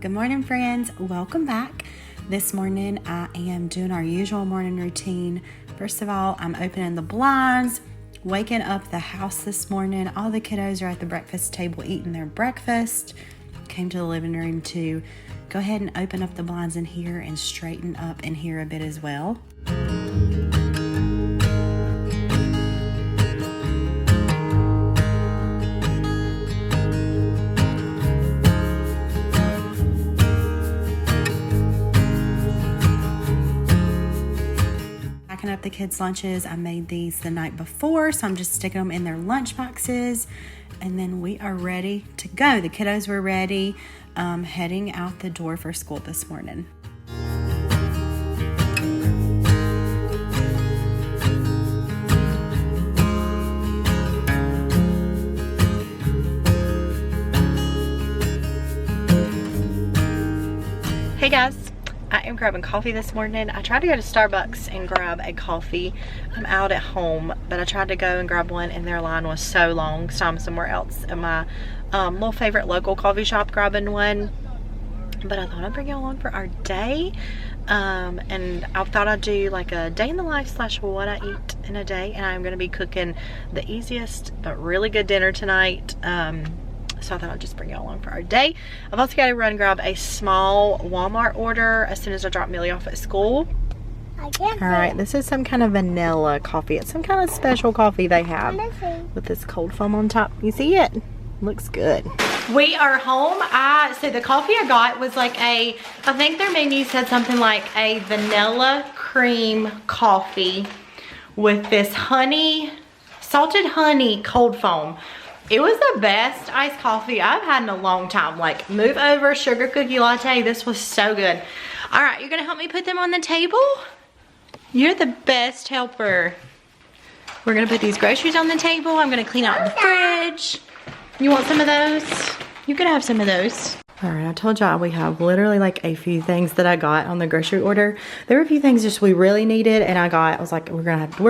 Good morning, friends. Welcome back. This morning I am doing our usual morning routine. First of all, I'm opening the blinds, waking up the house this morning. All the kiddos are at the breakfast table eating their breakfast. Came to the living room to go ahead and open up the blinds in here and straighten up in here a bit as well. Up the kids' lunches. I made these the night before, so I'm just sticking them in their lunch boxes, and then we are ready to go. The kiddos were ready, heading out the door for school this morning. Hey guys, I am grabbing coffee this morning. I tried to go to Starbucks and grab a coffee. I'm out at home, but I tried to go and grab one and their line was so long, so I'm somewhere else in my little favorite local coffee shop grabbing one. But I thought I'd bring you along for our day. And I thought I'd do like a day in the life / what I eat in a day. And I'm gonna be cooking the easiest but really good dinner tonight. So I thought I'd just bring you along for our day. I've also got to run grab a small Walmart order as soon as I drop Millie off at school. Alright, this is some kind of vanilla coffee. It's some kind of special coffee they have with this cold foam on top. You see it? Looks good. We are home. So the coffee I got was like I think their menu said something like a vanilla cream coffee with this salted honey cold foam. It was the best iced coffee I've had in a long time. Like, move over, sugar cookie latte. This was so good. All right, you're gonna help me put them on the table? You're the best helper. We're gonna put these groceries on the table. I'm gonna clean out the fridge. You want some of those? You can have some of those. All right, I told y'all we have literally like a few things that I got on the grocery order. There were a few things just we really needed, and I was like, we're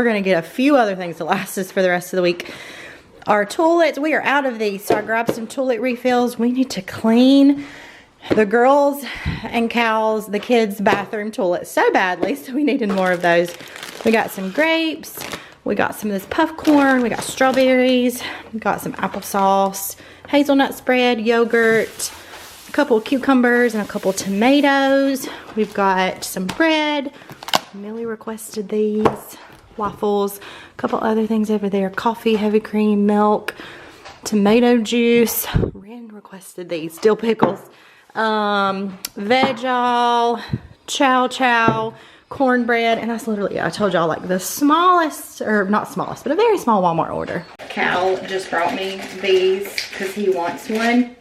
gonna get a few other things to last us for the rest of the week. Our toilets, we are out of these, so I grabbed some toilet refills. We need to clean the girls and cows, the kids' bathroom toilets so badly, so we needed more of those. We got some grapes, we got some of this puff corn, we got strawberries, we got some applesauce, hazelnut spread, yogurt, a couple of cucumbers, and a couple of tomatoes. We've got some bread. Millie requested these. Waffles, a couple other things over there, coffee, heavy cream, milk, tomato juice. Ren requested these, dill pickles, veg all, chow, cornbread, and that's literally, I told y'all, like the smallest, or not smallest, but a very small Walmart order. Cal just brought me these because he wants one,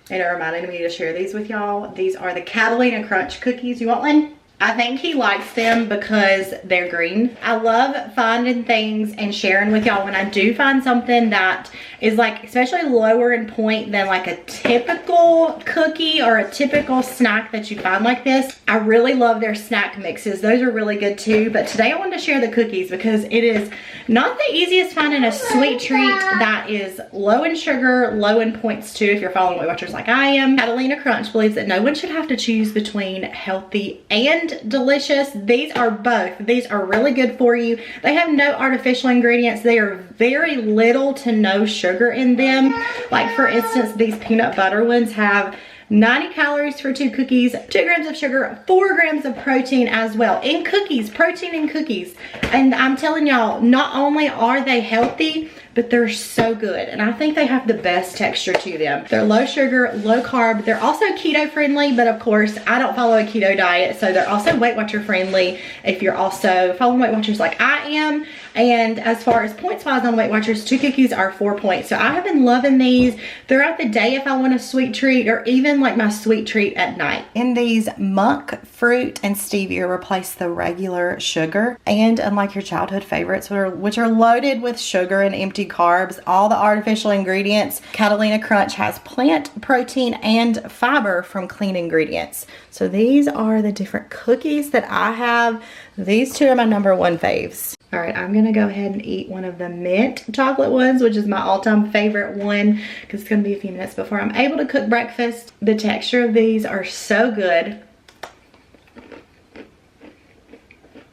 and it reminded me to share these with y'all. These are the Catalina Crunch cookies. You want one? I think he likes them because they're green. I love finding things and sharing with y'all when I do find something that is like, especially lower in point than like a typical cookie or a typical snack that you find like this. I really love their snack mixes. Those are really good too. But today I wanted to share the cookies because it is not the easiest finding a sweet treat that is low in sugar, low in points too, if you're following Weight Watchers like I am. Catalina Crunch believes that no one should have to choose between healthy and delicious. These are both. These are really good for you. They have no artificial ingredients. They are very little to no sugar in them. Like for instance, these peanut butter ones have 90 calories for 2 cookies, 2 grams of sugar, 4 grams of protein as well. In cookies, protein in cookies. And I'm telling y'all, not only are they healthy, but they're so good. And I think they have the best texture to them. They're low sugar, low carb. They're also keto friendly, but of course, I don't follow a keto diet, so they're also Weight Watcher friendly if you're also following Weight Watchers like I am. And as far as points wise on Weight Watchers, 2 cookies are 4 points. So I have been loving these throughout the day if I want a sweet treat, or even like my sweet treat at night. In these, monk fruit and stevia replace the regular sugar. And unlike your childhood favorites, which are loaded with sugar and empty carbs, all the artificial ingredients, Catalina Crunch has plant protein and fiber from clean ingredients. So these are the different cookies that I have. These 2 are my #1 faves. All right, I'm gonna go ahead and eat one of the mint chocolate ones, which is my all-time favorite one, because it's gonna be a few minutes before I'm able to cook breakfast. The texture of these are so good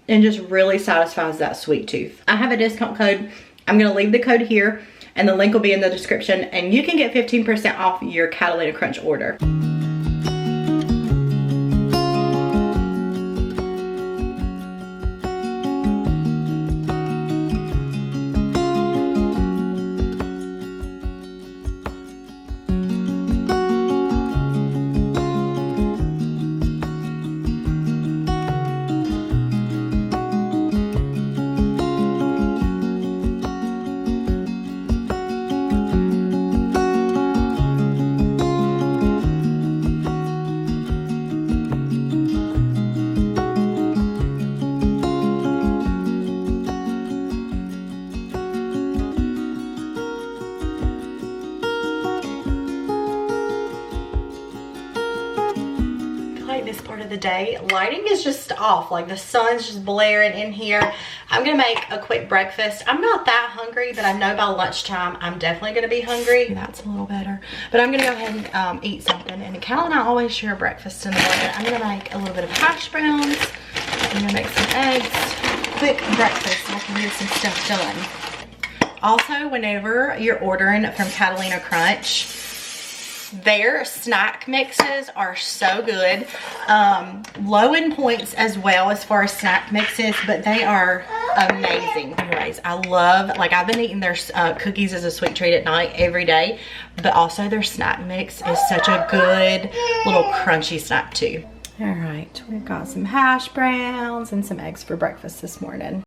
and just really satisfies that sweet tooth. I have a discount code. I'm gonna leave the code here and the link will be in the description, and you can get 15% off your Catalina Crunch order. This part of the day, lighting is just off, like the sun's just blaring in here. I'm gonna make a quick breakfast. I'm not that hungry, but I know by lunchtime I'm definitely gonna be hungry. That's a little better, but I'm gonna go ahead and eat something. And Cal and I always share breakfast in the morning. I'm gonna make a little bit of hash browns. I'm gonna make some eggs. Quick breakfast so I can get some stuff done. Also, whenever you're ordering from Catalina Crunch, their snack mixes are so good. Low in points as well as far as snack mixes, but they are amazing. Anyways, I love, like, I've been eating their cookies as a sweet treat at night every day, but also their snack mix is such a good little crunchy snack too. All right, we've got some hash browns and some eggs for breakfast this morning.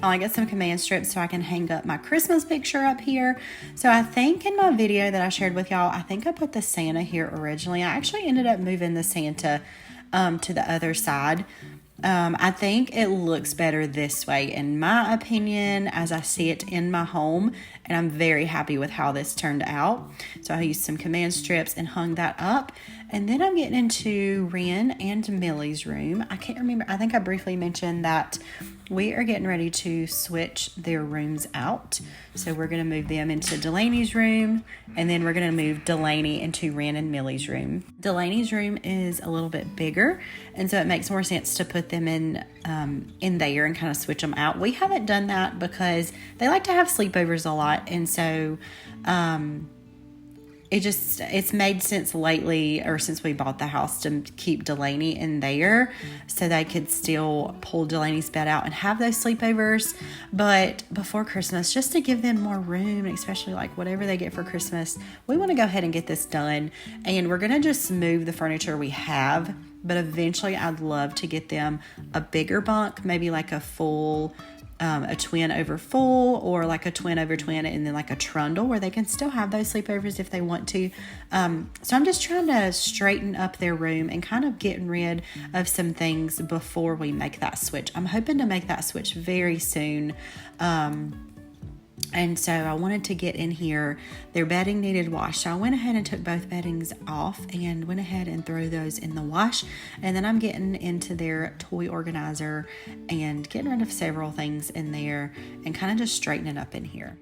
I got some command strips so I can hang up my Christmas picture up here. So I think in my video that I shared with y'all, I think I put the Santa here originally. I actually ended up moving the Santa to the other side. I think it looks better this way, in my opinion, as I see it in my home, and I'm very happy with how this turned out. So I used some command strips and hung that up. And then I'm getting into Ren and Millie's room. I can't remember. I think I briefly mentioned that we are getting ready to switch their rooms out. So we're going to move them into Delaney's room, and then we're going to move Delaney into Ren and Millie's room. Delaney's room is a little bit bigger, and so it makes more sense to put them in there and kind of switch them out. We haven't done that because they like to have sleepovers a lot, and so it's made sense lately, or since we bought the house, to keep Delaney in there so they could still pull Delaney's bed out and have those sleepovers. But before Christmas, just to give them more room, especially like whatever they get for Christmas, we want to go ahead and get this done. And we're going to just move the furniture we have, but eventually I'd love to get them a bigger bunk, maybe like a full a twin over full, or like a twin over twin, and then like a trundle where they can still have those sleepovers if they want to. So I'm just trying to straighten up their room and kind of getting rid of some things before we make that switch. I'm hoping to make that switch very soon. And so I wanted to get in here. Their bedding needed washed, so I went ahead and took both beddings off and went ahead and threw those in the wash. And then I'm getting into their toy organizer and getting rid of several things in there and kind of just straightening up in here.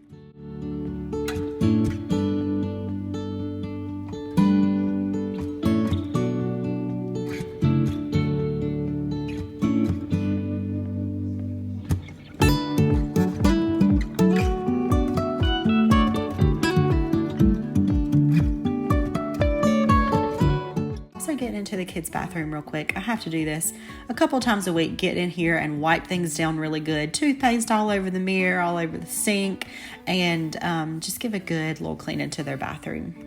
Into the kids' bathroom real quick. I have to do this a couple times a week. Get in here and wipe things down really good. Toothpaste all over the mirror, all over the sink, and just give a good little clean into their bathroom.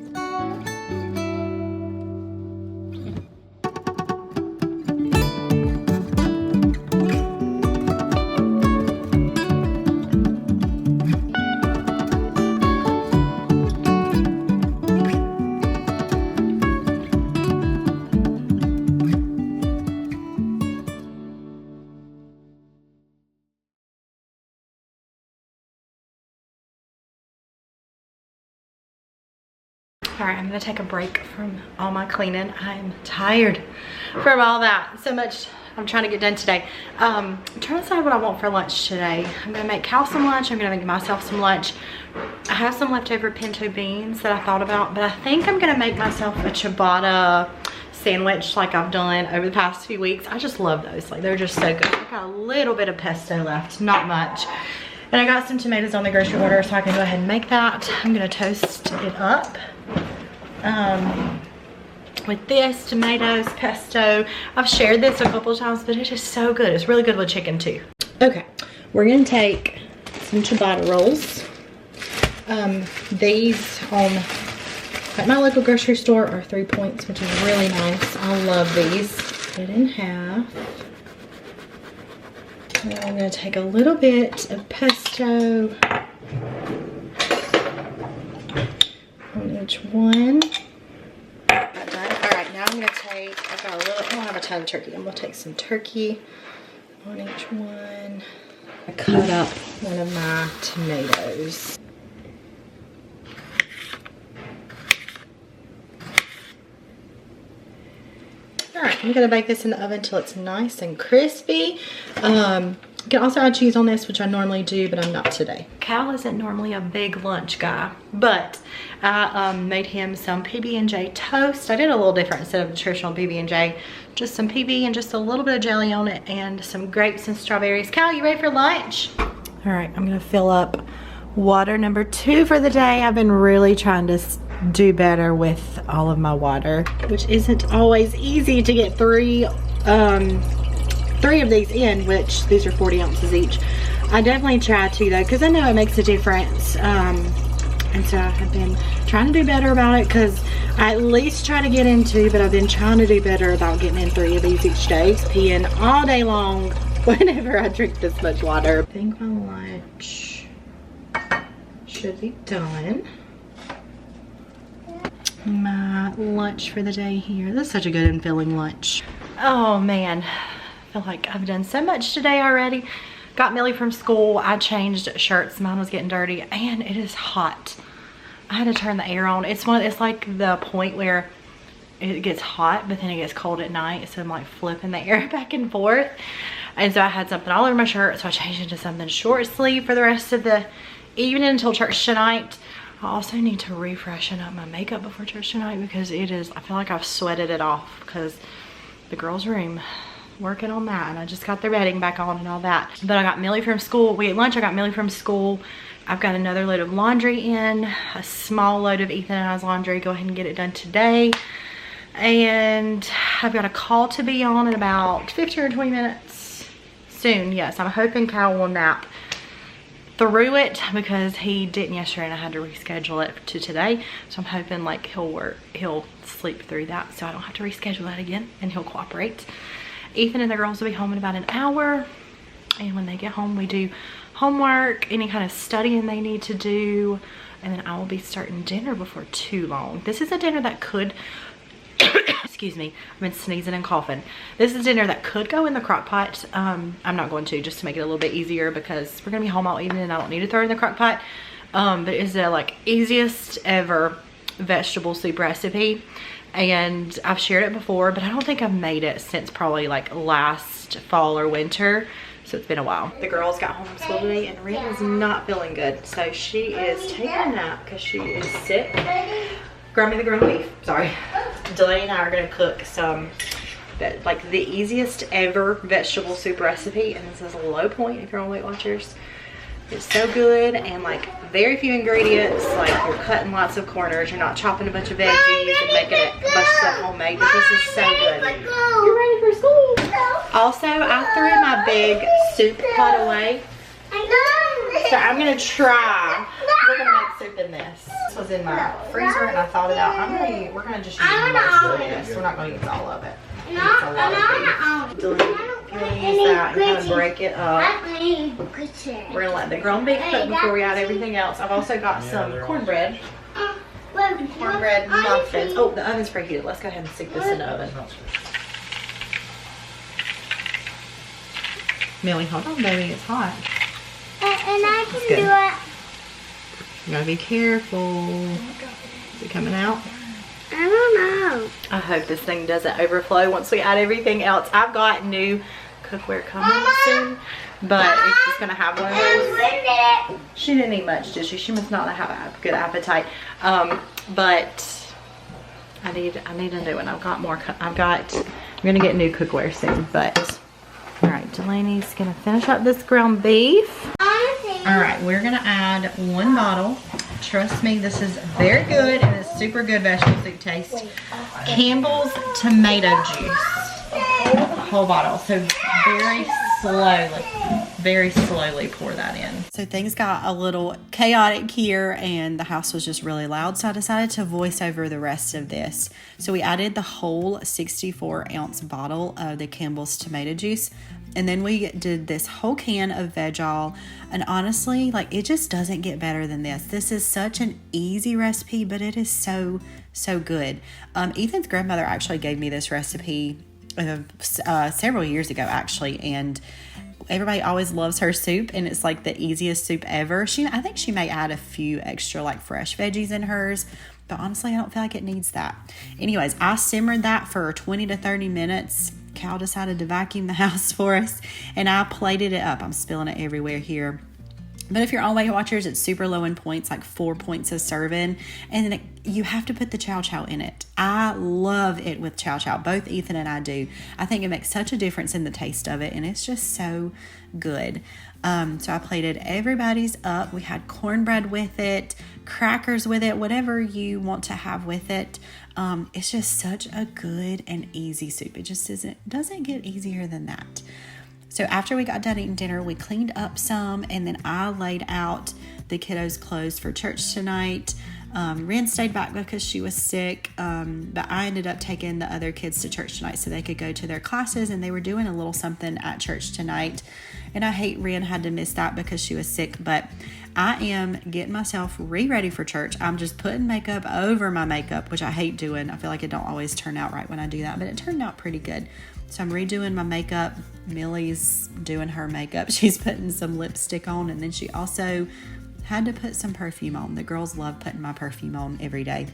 Alright, I'm gonna take a break from all my cleaning. I'm tired from all that. So much I'm trying to get done today. I'm trying to decide what I want for lunch today. I'm gonna make Cal some lunch. I'm gonna make myself some lunch. I have some leftover pinto beans that I thought about, but I think I'm gonna make myself a ciabatta sandwich like I've done over the past few weeks. I just love those. Like, they're just so good. I've got a little bit of pesto left, not much. And I got some tomatoes on the grocery order, so I can go ahead and make that. I'm gonna toast it up with this, tomatoes, pesto. I've shared this a couple times, but it is so good. It's really good with chicken too. Okay, we're gonna take some ciabatta rolls. These at my local grocery store are 3 points, which is really nice. I love these. Cut it in half. And I'm gonna take a little bit of pesto on each one. Alright, now I'm gonna take, I don't have a ton of turkey. I'm gonna take some turkey on each one. I cut up one of my tomatoes. Alright, I'm gonna bake this in the oven until it's nice and crispy. You can also add cheese on this, which I normally do, but I'm not today. Cal isn't normally a big lunch guy, but I made him some PB&J toast. I did a little different instead of the traditional PB&J. Just some PB and just a little bit of jelly on it and some grapes and strawberries. Cal, you ready for lunch? All right, I'm gonna fill up water number 2 for the day. I've been really trying to do better with all of my water, which isn't always easy to get 3 of these in, which these are 40 ounces each. I definitely try to though, because I know it makes a difference. And so I have been trying to do better about it, because I at least try to get in 2, but I've been trying to do better about getting in 3 of these each day. Peeing all day long whenever I drink this much water. I think my lunch should be done. My lunch for the day here. This is such a good and filling lunch. Oh man, I feel like I've done so much today already. Got Millie from school. I changed shirts. Mine was getting dirty and it is hot. I had to turn the air on. It's like the point where it gets hot, but then it gets cold at night. So I'm like flipping the air back and forth. And so I had something all over my shirt. So I changed into something short sleeve for the rest of the evening until church tonight. I also need to refreshen up my makeup before church tonight, because it is, I feel like I've sweated it off because the girls' room, working on that, and I just got the bedding back on and all that. But I got Millie from school. We ate lunch. I got Millie from school. I've got another load of laundry in, a small load of Ethan and I's laundry. Go ahead and get it done today. And I've got a call to be on in about 15 or 20 minutes soon. Yes, I'm hoping Cal will nap through it, because he didn't yesterday and I had to reschedule it to today. So I'm hoping like he'll sleep through that, so I don't have to reschedule that again, and he'll cooperate. Ethan and the girls will be home in about an hour, and when they get home we do homework, any kind of studying they need to do, and then I will be starting dinner before too long. This is a dinner that could excuse me, I've been sneezing and coughing. This is dinner that could go in the crock pot. I'm not going to, just to make it a little bit easier, because we're gonna be home all evening and I don't need to throw it in the crock pot. But it's the like easiest ever vegetable soup recipe, and I've shared it before, but I don't think I've made it since probably like last fall or winter. So it's been a while. The girls got home from school today and Rita is not feeling good. So she is taking a nap because she is sick. Grab me the ground beef, sorry. Delaney and I are gonna cook some, like the easiest ever vegetable soup recipe, and this is a low point if you're on Weight Watchers. It's so good, and like very few ingredients, like you're cutting lots of corners, you're not chopping a bunch of veggies and making it a bunch of stuff homemade, but this is so good. You're ready for school. Also, I threw my big soup pot away, so I'm gonna try. We're gonna make soup in this. This was in my freezer and I thawed it out. We're gonna just use most of this. We're not gonna use all of it. It's a lot of beef. You're gonna use that and kind of break it up. We're gonna let the ground beef cook before we add everything else. I've also got some cornbread. Cornbread muffins. Oh, the oven's preheated. Let's go ahead and stick this in the oven. Millie, hold on, baby. It's hot. And I can do it. You gotta be careful. Is it coming out? I don't know. I hope this thing doesn't overflow once we add everything else. I've got new cookware coming soon, but it's just gonna have one of those. She didn't eat much, did she? She must not have a good appetite. But I need a new one. I'm gonna get new cookware soon, but all right, Delaney's gonna finish up this ground beef. All right, we're gonna add 1 bottle. Trust me, this is very good and it's super good vegetable soup taste. Campbell's tomato juice, whole bottle. So very slowly pour that in. So things got a little chaotic here and the house was just really loud. So I decided to voice over the rest of this. So we added the whole 64-ounce bottle of the Campbell's tomato juice. And then we did this whole can of veg oil. And honestly, like, it just doesn't get better than this. This is such an easy recipe, but it is so good. Ethan's grandmother actually gave me this recipe several years ago, actually. And everybody always loves her soup, and it's like the easiest soup ever. I think she may add a few extra like fresh veggies in hers, but honestly, I don't feel like it needs that. Anyways, I simmered that for 20 to 30 minutes. Cal decided to vacuum the house for us, and I plated it up. I'm spilling it everywhere here. But if you're on Weight Watchers, it's super low in points, like 4 points a serving. And then you have to put the chow chow in it. I love it with chow chow. Both Ethan and I do. I think it makes such a difference in the taste of it, and it's just so good. So I plated everybody's up. We had cornbread with it, crackers with it, whatever you want to have with it. It's just such a good and easy soup. It just doesn't get easier than that. So after we got done eating dinner, we cleaned up some, and then I laid out the kiddos' clothes for church tonight. Ren stayed back because she was sick, but I ended up taking the other kids to church tonight so they could go to their classes, and they were doing a little something at church tonight. And I hate Ren had to miss that because she was sick, but I am getting myself ready for church. I'm just putting makeup over my makeup, which I hate doing. I feel like it don't always turn out right when I do that, but it turned out pretty good. So I'm redoing my makeup. Millie's doing her makeup. She's putting some lipstick on, and then she also had to put some perfume on. The girls love putting my perfume on every day.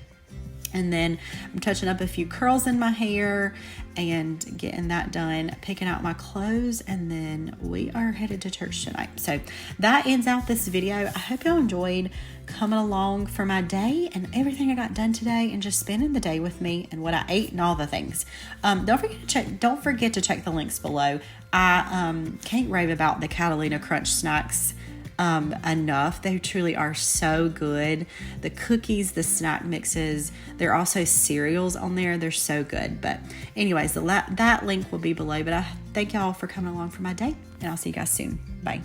And then I'm touching up a few curls in my hair and getting that done, picking out my clothes, and then we are headed to church tonight. So that ends out this video. I hope y'all enjoyed coming along for my day and everything I got done today, and just spending the day with me and what I ate and all the things. Don't forget to check the links below. I can't rave about the Catalina Crunch snacks enough. They truly are so good. The cookies, the snack mixes, there are also cereals on there. They're so good. But anyways, that link will be below. But I thank y'all for coming along for my day, and I'll see you guys soon. Bye.